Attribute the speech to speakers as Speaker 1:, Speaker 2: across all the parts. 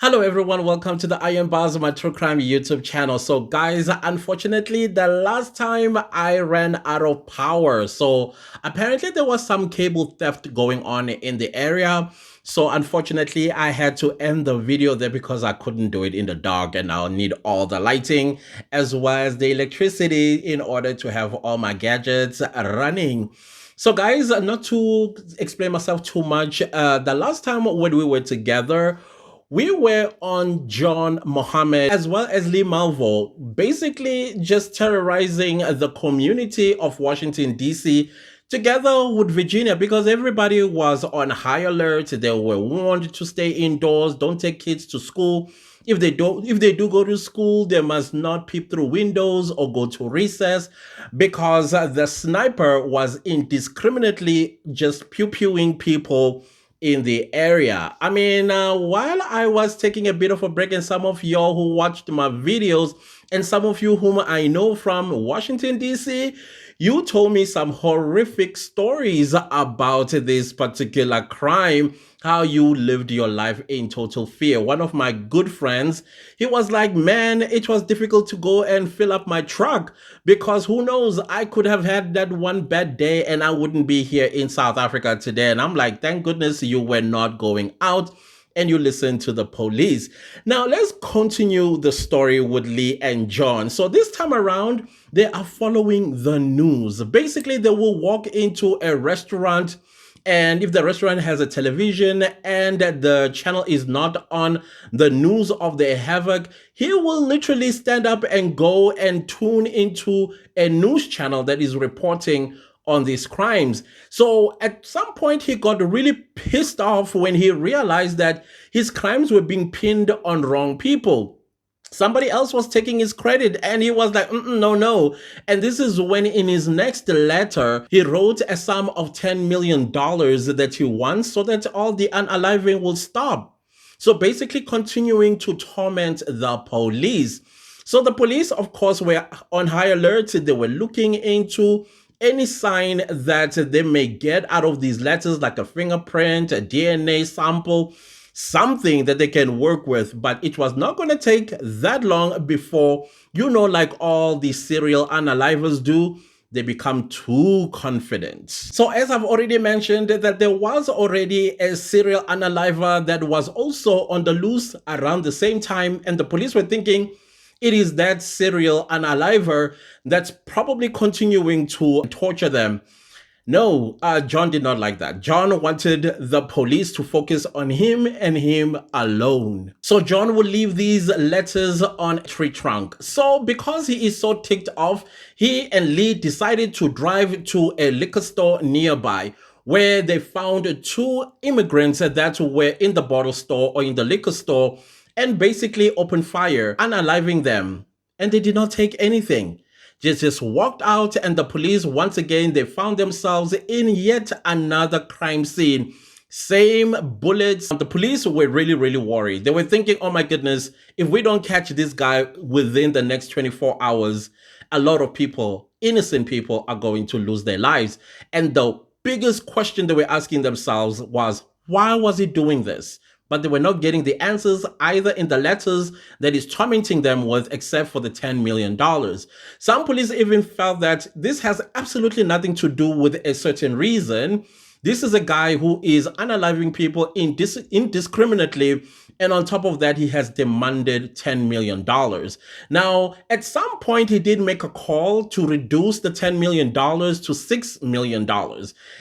Speaker 1: Hello everyone, welcome to the Iron Bars of my True Crime YouTube channel. So guys, unfortunately, the last time I ran out of power. So apparently there was some cable theft going on in the area. So unfortunately, I had to end the video there because I couldn't do it in the dark and I'll need all the lighting as well as the electricity in order to have all my gadgets running. So guys, not to explain myself too much, the last time when we were together, we were on John Mohammed as well as Lee Malvo, basically just terrorizing the community of Washington, D.C., together with Virginia, because everybody was on high alert. They were warned to stay indoors, don't take kids to school. If they do go to school, they must not peep through windows or go to recess, because the sniper was indiscriminately just pew-pewing people in the area. I mean, while I was taking a bit of a break, and some of y'all who watched my videos and some of you whom I know from Washington, D.C., you told me some horrific stories about this particular crime, how you lived your life in total fear. One of my good friends, he was like, man, it was difficult to go and fill up my truck because who knows, I could have had that one bad day and I wouldn't be here in South Africa today. And I'm like, thank goodness you were not going out and you listen to the police. Now, let's continue the story with Lee and John. So this time around, they are following the news. Basically, they will walk into a restaurant, and if the restaurant has a television and the channel is not on the news of the havoc, he will literally stand up and go and tune into a news channel that is reporting on these crimes. So at some point, he got really pissed off when he realized that his crimes were being pinned on wrong people. Somebody else was taking his credit and he was like, no. And this is when in his next letter, he wrote a sum of $10 million that he wants so that all the unaliving will stop. So basically continuing to torment the police. So the police, of course, were on high alert. They were looking into any sign that they may get out of these letters, like a fingerprint, a DNA sample, something that they can work with. But it was not going to take that long before, like all the serial unalivers do, they become too confident. So as I've already mentioned, that there was already a serial unaliver that was also on the loose around the same time, and the police were thinking it is that serial unaliver that's probably continuing to torture them. No, John did not like that. John wanted the police to focus on him and him alone. So John would leave these letters on a tree trunk. So because he is so ticked off, he and Lee decided to drive to a liquor store nearby, where they found two immigrants that were in the bottle store or in the liquor store, and basically opened fire, unaliving them. And they did not take anything. Just walked out, and the police, once again, they found themselves in yet another crime scene. Same bullets. The police were really, really worried. They were thinking, oh my goodness, if we don't catch this guy within the next 24 hours, a lot of people, innocent people, are going to lose their lives. And the biggest question they were asking themselves was, why was he doing this? But they were not getting the answers either in the letters that he's tormenting them with, except for the $10 million. Some police even felt that this has absolutely nothing to do with a certain reason. This is a guy who is unaliving people indiscriminately, and on top of that, he has demanded $10 million. Now, at some point, he did make a call to reduce the $10 million to $6 million.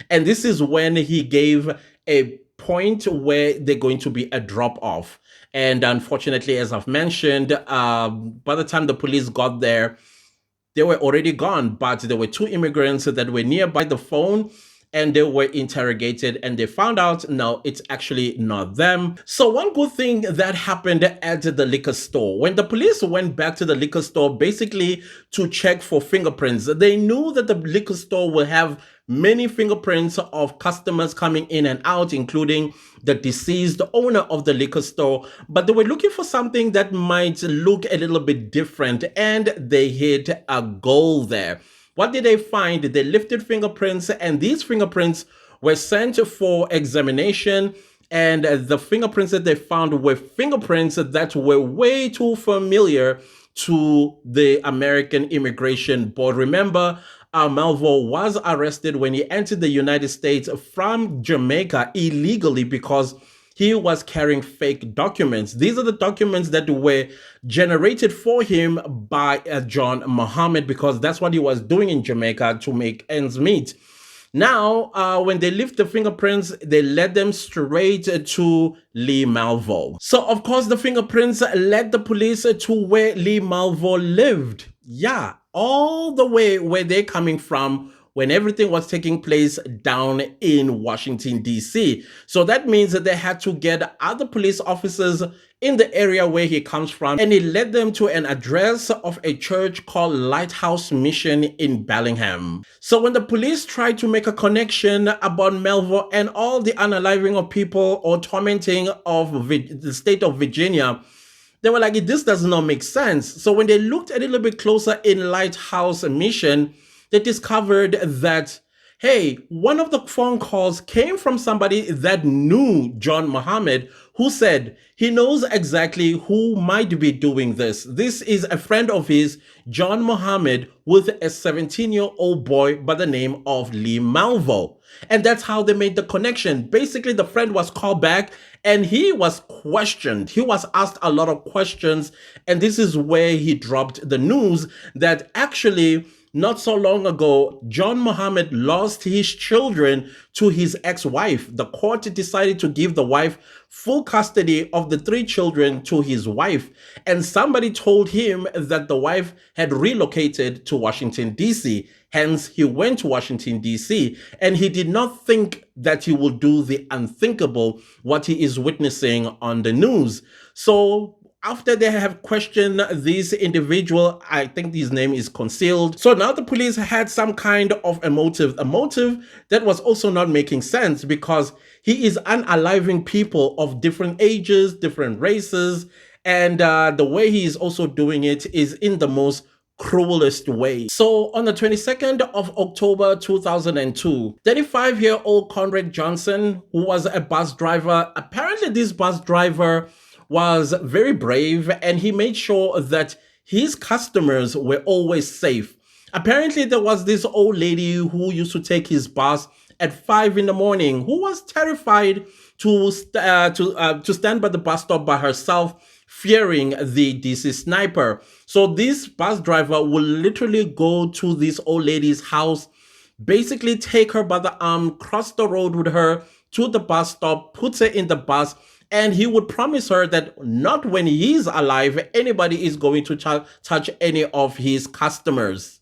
Speaker 1: And this is when he gave a point where they're going to be a drop-off. And unfortunately, as I've mentioned, by the time the police got there, they were already gone. But there were two immigrants that were nearby the phone, and they were interrogated, and they found out, no, it's actually not them. So one good thing that happened at the liquor store, when the police went back to the liquor store, basically to check for fingerprints, they knew that the liquor store will have many fingerprints of customers coming in and out, including the deceased owner of the liquor store. But they were looking for something that might look a little bit different, and they hit a goal there. What did they find? They lifted fingerprints, and these fingerprints were sent for examination. And the fingerprints that they found were fingerprints that were way too familiar to the American Immigration Board. Remember, Melville was arrested when he entered the United States from Jamaica illegally because he was carrying fake documents. These are the documents that were generated for him by John Muhammad, because that's what he was doing in Jamaica to make ends meet. Now, when they lift the fingerprints, they led them straight to Lee Melville. So, of course, the fingerprints led the police to where Lee Melville lived. Yeah, all the way where they're coming from when everything was taking place down in Washington, D.C. So that means that they had to get other police officers in the area where he comes from, and it led them to an address of a church called Lighthouse Mission in Bellingham. So when the police tried to make a connection about Melville and all the unaliving of people or tormenting of the state of Virginia, they were like, this does not make sense. So when they looked a little bit closer in Lighthouse Mission, they discovered that, hey, one of the phone calls came from somebody that knew John Muhammad, who said he knows exactly who might be doing this. This is a friend of his, John Muhammad, with a 17-year-old boy by the name of Lee Melville. And that's how they made the connection. Basically, the friend was called back and he was questioned. He was asked a lot of questions. And this is where he dropped the news that actually, not so long ago, John Muhammad lost his children to his ex-wife. The court decided to give the wife full custody of the 3 children to his wife. And somebody told him that the wife had relocated to Washington, D.C. Hence, he went to Washington, D.C. And he did not think that he would do the unthinkable, what he is witnessing on the news. So after they have questioned this individual, I think his name is concealed. So now the police had some kind of a motive that was also not making sense, because he is unaliving people of different ages, different races, and the way he is also doing it is in the most cruelest way. So on the 22nd of October 2002, 35-year-old Conrad Johnson, who was a bus driver, apparently this bus driver was very brave and he made sure that his customers were always safe. Apparently there was this old lady who used to take his bus at 5 in the morning who was terrified to stand by the bus stop by herself, fearing the DC sniper. So this bus driver will literally go to this old lady's house, basically take her by the arm, cross the road with her to the bus stop, put her in the bus, and he would promise her that not when he's alive, anybody is going to touch any of his customers.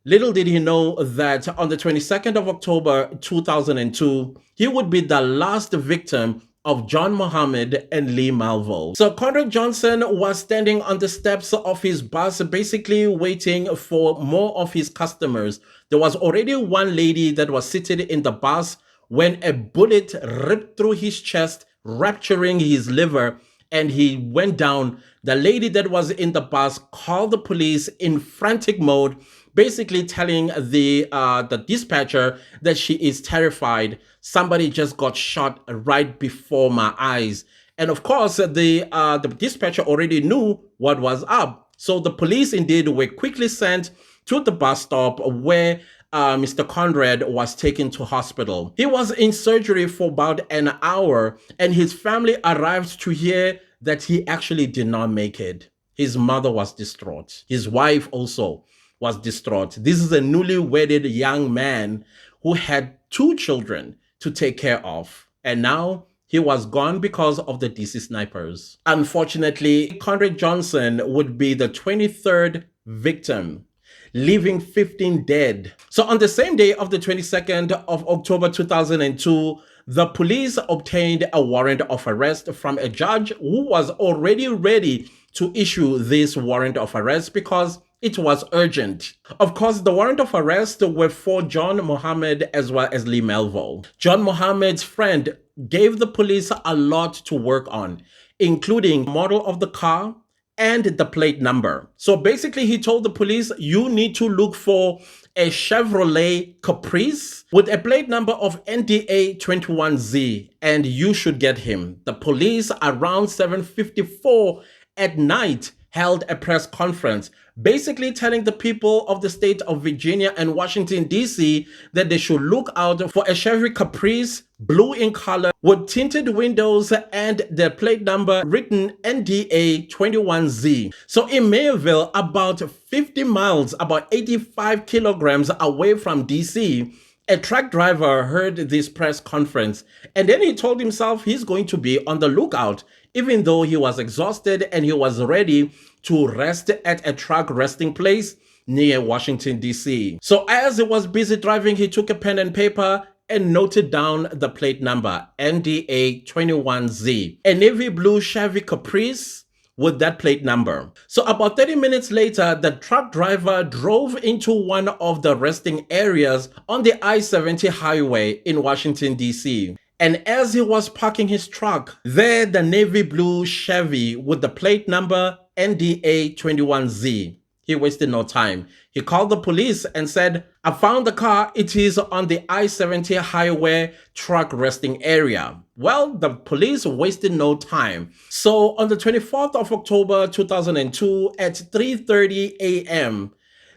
Speaker 1: Little did he know that on the 22nd of October 2002, he would be the last victim of John Muhammad and Lee Melville. So Conrad Johnson was standing on the steps of his bus, basically waiting for more of his customers. There was already one lady that was seated in the bus when a bullet ripped through his chest, rupturing his liver, and he went down. The lady that was in the bus called the police in frantic mode, basically telling the dispatcher that she is terrified. Somebody just got shot right before my eyes. And of course, the dispatcher already knew what was up. So the police indeed were quickly sent to the bus stop where Mr. Conrad was taken to hospital. He was in surgery for about an hour, and his family arrived to hear that he actually did not make it. His mother was distraught. His wife also was distraught. This is a newly wedded young man who had 2 children to take care of. And now he was gone because of the D.C Snipers. Unfortunately, Conrad Johnson would be the 23rd victim, leaving 15 dead. So on the same day of the 22nd of October 2002, the police obtained a warrant of arrest from a judge who was already ready to issue this warrant of arrest because it was urgent. Of course, the warrant of arrest were for John Muhammad as well as Lee Melville. John Muhammad's friend gave the police a lot to work on, including model of the car, and the plate number. So basically, he told the police, you need to look for a Chevrolet Caprice with a plate number of NDA 21Z, and you should get him. The police, around 7:54 at night, held a press conference, basically telling the people of the state of Virginia and Washington, D.C. that they should look out for a Chevy Caprice, blue in color, with tinted windows and the plate number written NDA 21Z. So in Mayville, about 50 miles, about 85 kilograms away from D.C., a truck driver heard this press conference, and then he told himself he's going to be on the lookout, even though he was exhausted and he was ready to rest at a truck resting place near Washington, D.C. So as he was busy driving, he took a pen and paper and noted down the plate number, NDA 21Z, a navy blue Chevy Caprice with that plate number. So about 30 minutes later, the truck driver drove into one of the resting areas on the I-70 highway in Washington, D.C. And as he was parking his truck, there the navy blue Chevy with the plate number NDA 21Z. He wasted no time. He called the police and said, I found the car. It is on the I-70 highway truck resting area. Well, the police wasted no time. So on the 24th of October 2002 at 3:30 a.m.,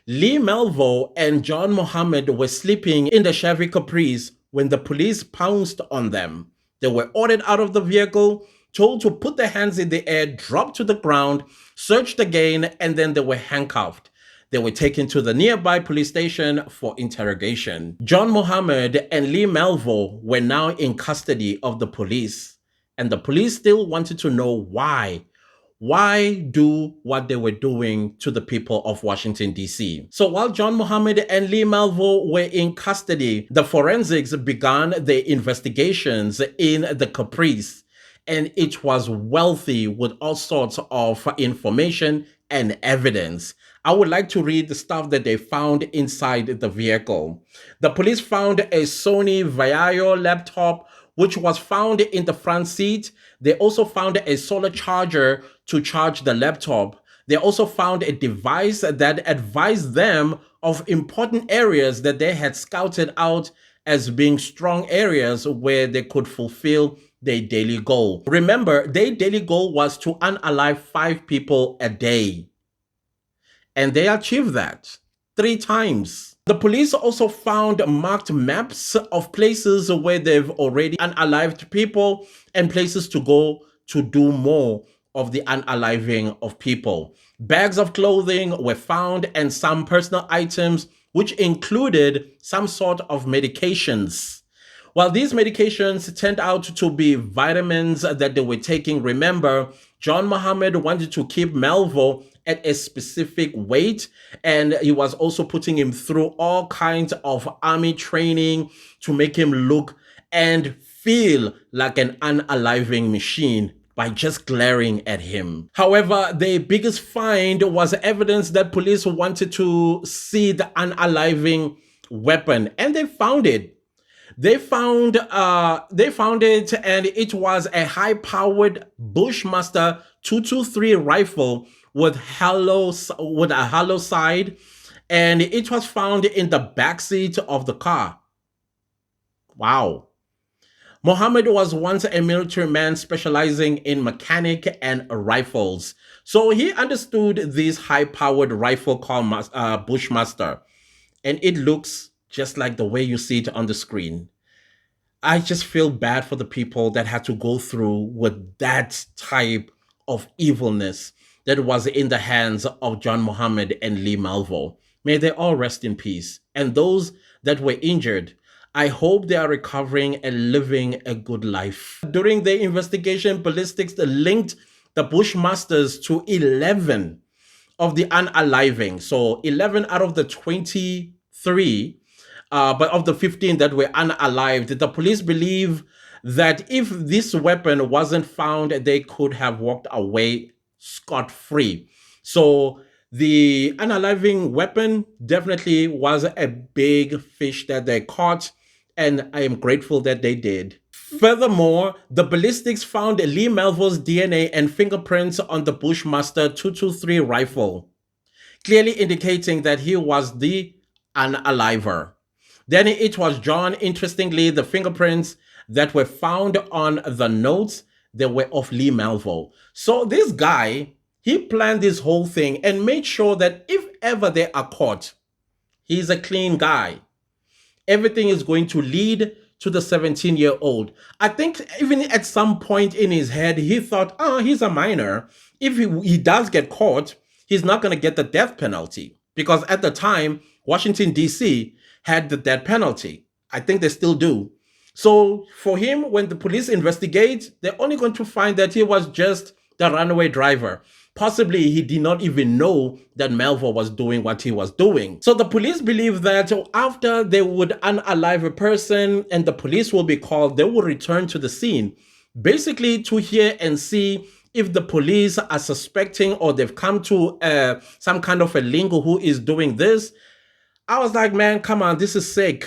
Speaker 1: Lee Melville and John Mohammed were sleeping in the Chevy Caprice when the police pounced on them. They were ordered out of the vehicle, told to put their hands in the air, drop to the ground, searched again, and then they were handcuffed. They were taken to the nearby police station for interrogation. John Mohammed and Lee Melville were now in custody of the police, and the police still wanted to know why. Why do what they were doing to the people of Washington, D.C.? So while John Mohammed and Lee Melville were in custody, the forensics began their investigations in the Caprice, and it was wealthy with all sorts of information and evidence. I would like to read the stuff that they found inside the vehicle. The police found a Sony Vaio laptop, which was found in the front seat. They also found a solar charger to charge the laptop. They also found a device that advised them of important areas that they had scouted out as being strong areas where they could fulfill their daily goal. Remember, their daily goal was to unalive 5 people a day. And they achieved that 3 times. The police also found marked maps of places where they've already unalived people and places to go to do more of the unaliving of people. Bags of clothing were found and some personal items, which included some sort of medications. While these medications turned out to be vitamins that they were taking, remember, John Mohammed wanted to keep Melville at a specific weight, and he was also putting him through all kinds of army training to make him look and feel like an unaliving machine by just glaring at him. However, their biggest find was evidence that police wanted to see the unaliving weapon, and they found it. They found it, and it was a high-powered Bushmaster 223 rifle with a hollow side, and it was found in the backseat of the car. Wow. Mohammed was once a military man specializing in mechanic and rifles, so he understood this high-powered rifle called Bushmaster, and it looks just like the way you see it on the screen. I just feel bad for the people that had to go through with that type of evilness that was in the hands of John Mohammed and Lee Melville. May they all rest in peace. And those that were injured, I hope they are recovering and living a good life. During the investigation, ballistics linked the Bushmasters to 11 of the unaliving. So 11 out of the 23, but of the 15 that were unalived. The police believe that if this weapon wasn't found, they could have walked away scot-free. So the unaliving weapon definitely was a big fish that they caught, and I am grateful that they did. Furthermore, the ballistics found Lee Melville's DNA and fingerprints on the Bushmaster 223 rifle, clearly indicating that he was the unaliver. Then it was John. Interestingly, the fingerprints that were found on the notes, they were of Lee Melville. So this guy, he planned this whole thing and made sure that if ever they are caught, he's a clean guy. Everything is going to lead to the 17-year-old. I think even at some point in his head, he thought, oh, he's a minor. If he does get caught, he's not going to get the death penalty. Because at the time, Washington, D.C. had the death penalty. I think they still do. So for him, when the police investigate, they're only going to find that he was just the runaway driver. Possibly he did not even know that Melville was doing what he was doing. So the police believe that after they would unalive a person and the police will be called, they will return to the scene, basically to hear and see if the police are suspecting or they've come to some kind of a link who is doing this. I was like, man, come on, this is sick.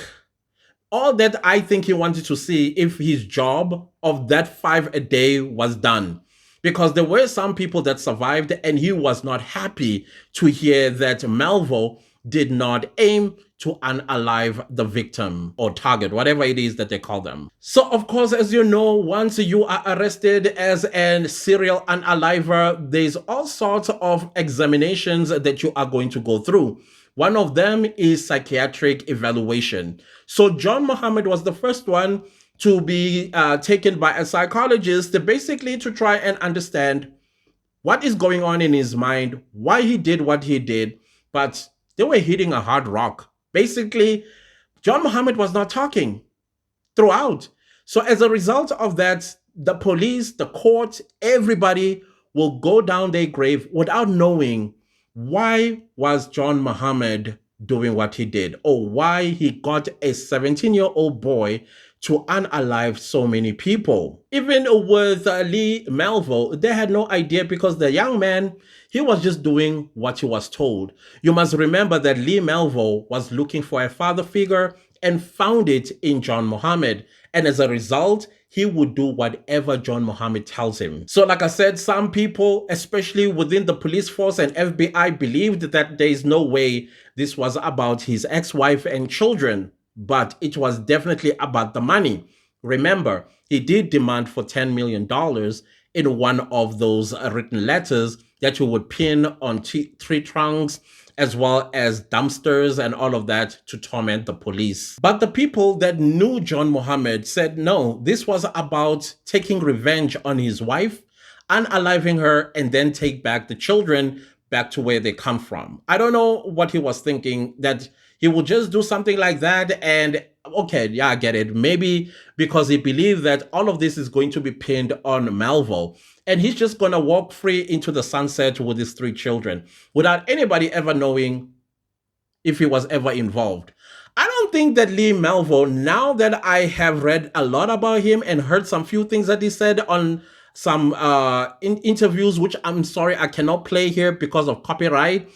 Speaker 1: All that I think he wanted to see if his job of that 5 a day was done. Because there were some people that survived and he was not happy to hear that Melville did not aim to unalive the victim or target, whatever it is that they call them. So of course, as you know, once you are arrested as a serial unaliver, there's all sorts of examinations that you are going to go through. One of them is psychiatric evaluation. So John Muhammad was the first one to be taken by a psychologist basically to try and understand what is going on in his mind, why he did what he did, but they were hitting a hard rock. Basically, John Muhammad was not talking throughout. So as a result of that, the police, the court, everybody will go down their grave without knowing why was John Muhammad doing what he did, or why he got a 17-year-old boy to unalive so many people. Even with Lee Melville, they had no idea because the young man, he was just doing what he was told. You must remember that Lee Melville was looking for a father figure and found it in John Muhammad. And as a result, he would do whatever John Muhammad tells him. So like I said, some people, especially within the police force and FBI, believed that there is no way this was about his ex-wife and children, but it was definitely about the money. Remember, he did demand for $10 million in one of those written letters that you would pin on tree trunks, as well as dumpsters and all of that to torment the police. But the people that knew John Muhammad said, no, this was about taking revenge on his wife, unaliving her, and then take back the children back to where they come from. I don't know what he was thinking, that he would just do something like that and, okay, yeah, I get it. Maybe because he believed that all of this is going to be pinned on Melville. And he's just going to walk free into the sunset with his 3 children without anybody ever knowing if he was ever involved. I don't think that Lee Melville, now that I have read a lot about him and heard some few things that he said on some interviews, which I'm sorry I cannot play here because of copyright,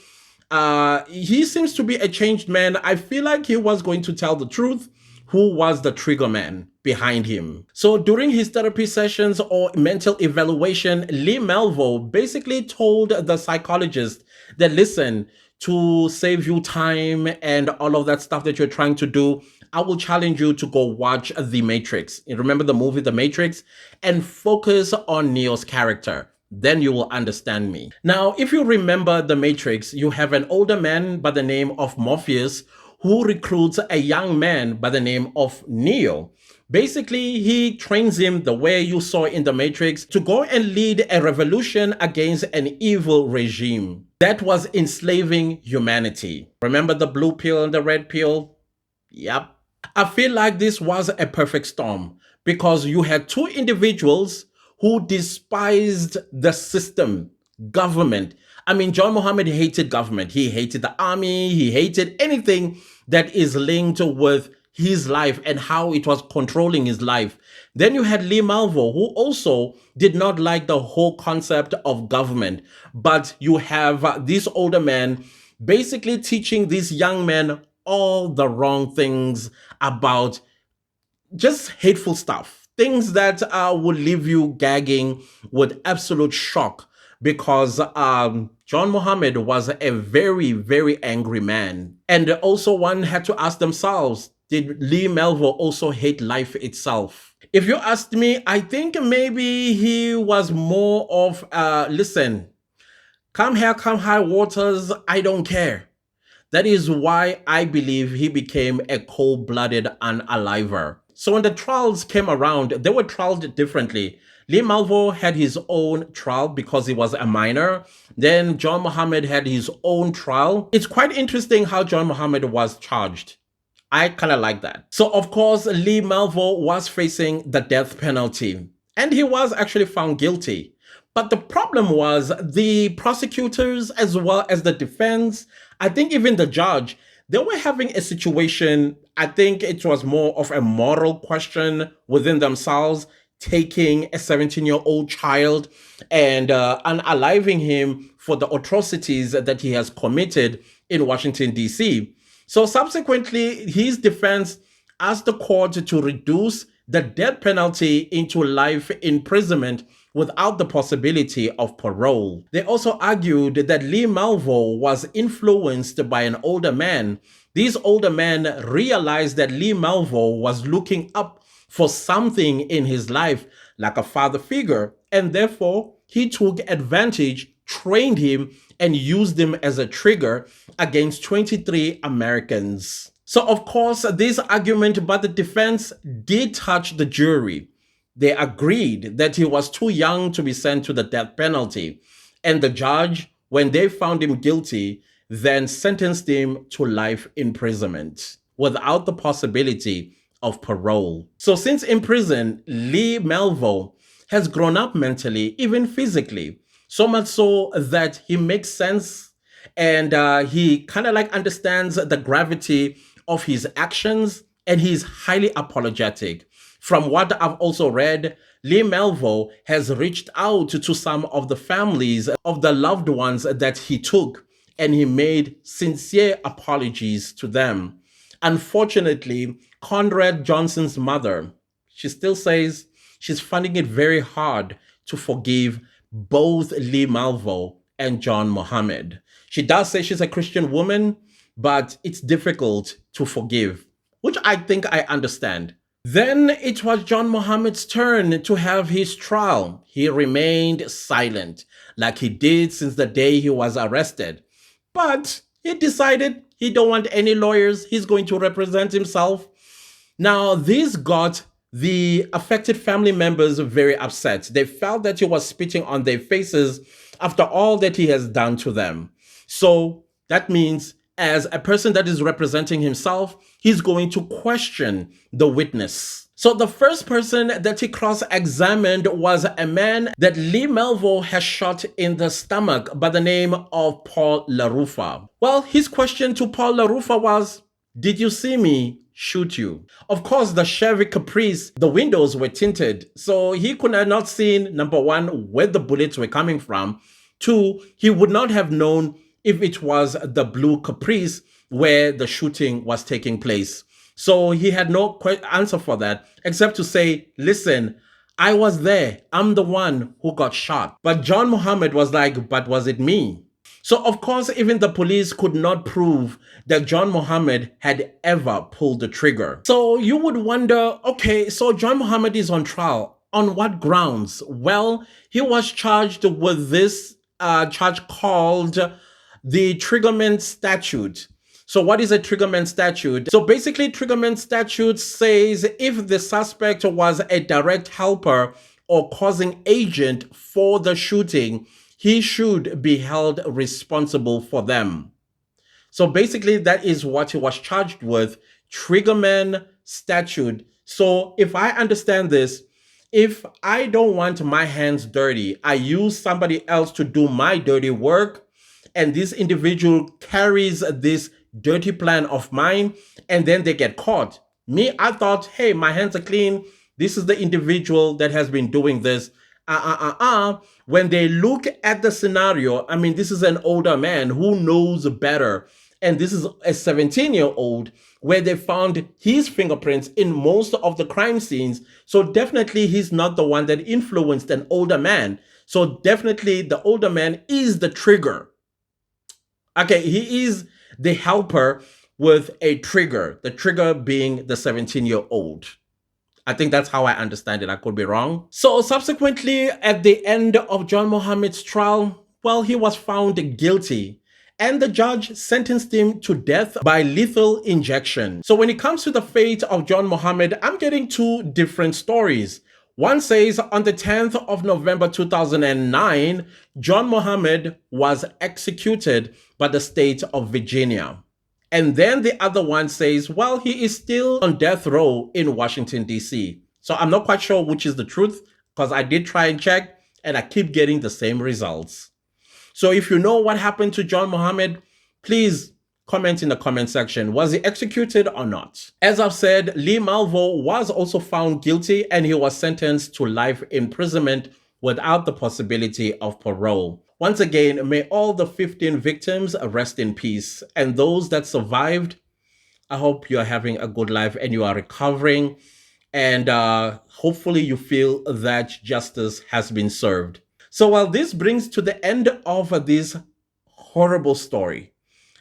Speaker 1: he seems to be a changed man. I feel like he was going to tell the truth, who was the trigger man behind him. So during his therapy sessions or mental evaluation, Lee Melville basically told the psychologist that, listen, to save you time and all of that stuff that you're trying to do, I will challenge you to go watch The Matrix. You remember the movie The Matrix? And focus on Neo's character. Then you will understand me. Now, if you remember The Matrix, you have an older man by the name of Morpheus who recruits a young man by the name of Neo. Basically, he trains him the way you saw in The Matrix to go and lead a revolution against an evil regime that was enslaving humanity. Remember the blue pill and the red pill? Yep. I feel like this was a perfect storm because you had 2 individuals who despised the system, government. I mean, John Muhammad hated government. He hated the army. He hated anything that is linked with his life and how it was controlling his life. Then you had Lee Melville, who also did not like the whole concept of government. But you have this older man basically teaching these young men all the wrong things about just hateful stuff. things that would leave you gagging with absolute shock because John Mohammed was a very, very angry man. And also one had to ask themselves, did Lee Melville also hate life itself? If you asked me, I think maybe he was more of, listen, come here, come high waters, I don't care. That is why I believe he became a cold-blooded unaliver. So when the trials came around, they were trialed differently. Lee Melville had his own trial because he was a minor. Then John Mohammed had his own trial. It's quite interesting how John Mohammed was charged. I kind of like that. So of course, Lee Melville was facing the death penalty and he was actually found guilty. But the problem was the prosecutors as well as the defense, I think even the judge, they were having a situation, I think it was more of a moral question within themselves, taking a 17-year-old child and unaliving him for the atrocities that he has committed in Washington, D.C. So subsequently, his defense asked the court to reduce the death penalty into life imprisonment without the possibility of parole. They also argued that Lee Melville was influenced by an older man. These older men realized that Lee Melville was looking up for something in his life, like a father figure, and therefore he took advantage, trained him, and used him as a trigger against 23 Americans. So of course, this argument by the defense did touch the jury. They agreed that he was too young to be sent to the death penalty. And the judge, when they found him guilty, then sentenced him to life imprisonment without the possibility of parole. So since in prison, Lee Melville has grown up mentally, even physically, so much so that he makes sense and he kind of like understands the gravity of his actions, and he's highly apologetic. From what I've also read, Lee Melville has reached out to some of the families of the loved ones that he took, and he made sincere apologies to them. Unfortunately, Conrad Johnson's mother, she still says she's finding it very hard to forgive both Lee Melville and John Mohammed. She does say she's a Christian woman, but it's difficult to forgive, which I think I understand. Then it was John Mohammed's turn to have his trial. He remained silent, like he did since the day he was arrested. But he decided he don't want any lawyers. He's going to represent himself. Now, this got the affected family members very upset. They felt that he was spitting on their faces after all that he has done to them. So that means as a person that is representing himself, he's going to question the witness. So the first person that he cross-examined was a man that Lee Melville has shot in the stomach by the name of Paul LaRufa. Well, his question to Paul LaRufa was, did you see me shoot you? Of course, the Chevy Caprice, the windows were tinted, so he could have not seen, number one, where the bullets were coming from. Two, he would not have known if it was the blue Caprice where the shooting was taking place. So he had no answer for that, except to say, listen, I was there. I'm the one who got shot. But John Mohammed was like, but was it me? So of course, even the police could not prove that John Mohammed had ever pulled the trigger. So you would wonder, okay, so John Mohammed is on trial. On what grounds? Well, he was charged with this charge called the triggerment statute. So what is a triggerment statute? So basically, triggerment statute says if the suspect was a direct helper or causing agent for the shooting, he should be held responsible for them. So basically, that is what he was charged with, triggerment statute. So if I understand this, if I don't want my hands dirty, I use somebody else to do my dirty work, and this individual carries this dirty plan of mine, and then they get caught. Me, I thought, hey, my hands are clean. This is the individual that has been doing this. When they look at the scenario, I mean, this is an older man who knows better. and this is a 17-year-old, where they found his fingerprints in most of the crime scenes. So definitely he's not the one that influenced an older man. So definitely the older man is the trigger. Okay, he is the helper with a trigger, the trigger being the 17-year-old. I think that's how I understand it. I could be wrong. So subsequently, at the end of John Mohammed's trial, well, he was found guilty, and the judge sentenced him to death by lethal injection. So when it comes to the fate of John Mohammed, I'm getting two different stories. One says on the 10th of November 2009, John Mohammed was executed by the state of Virginia. And then the other one says, well, he is still on death row in Washington, D.C. So I'm not quite sure which is the truth, because I did try and check and I keep getting the same results. So if you know what happened to John Mohammed, please comment in the comment section. Was he executed or not? As I've said, Lee Malvo was also found guilty and he was sentenced to life imprisonment without the possibility of parole. Once again, may all the 15 victims rest in peace. And those that survived, I hope you're having a good life and you are recovering. And hopefully you feel that justice has been served. So while this brings to the end of this horrible story,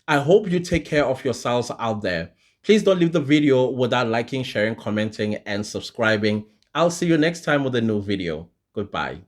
Speaker 1: I hope you take care of yourselves out there. Please don't leave the video without liking, sharing, commenting, and subscribing. I'll see you next time with a new video. Goodbye.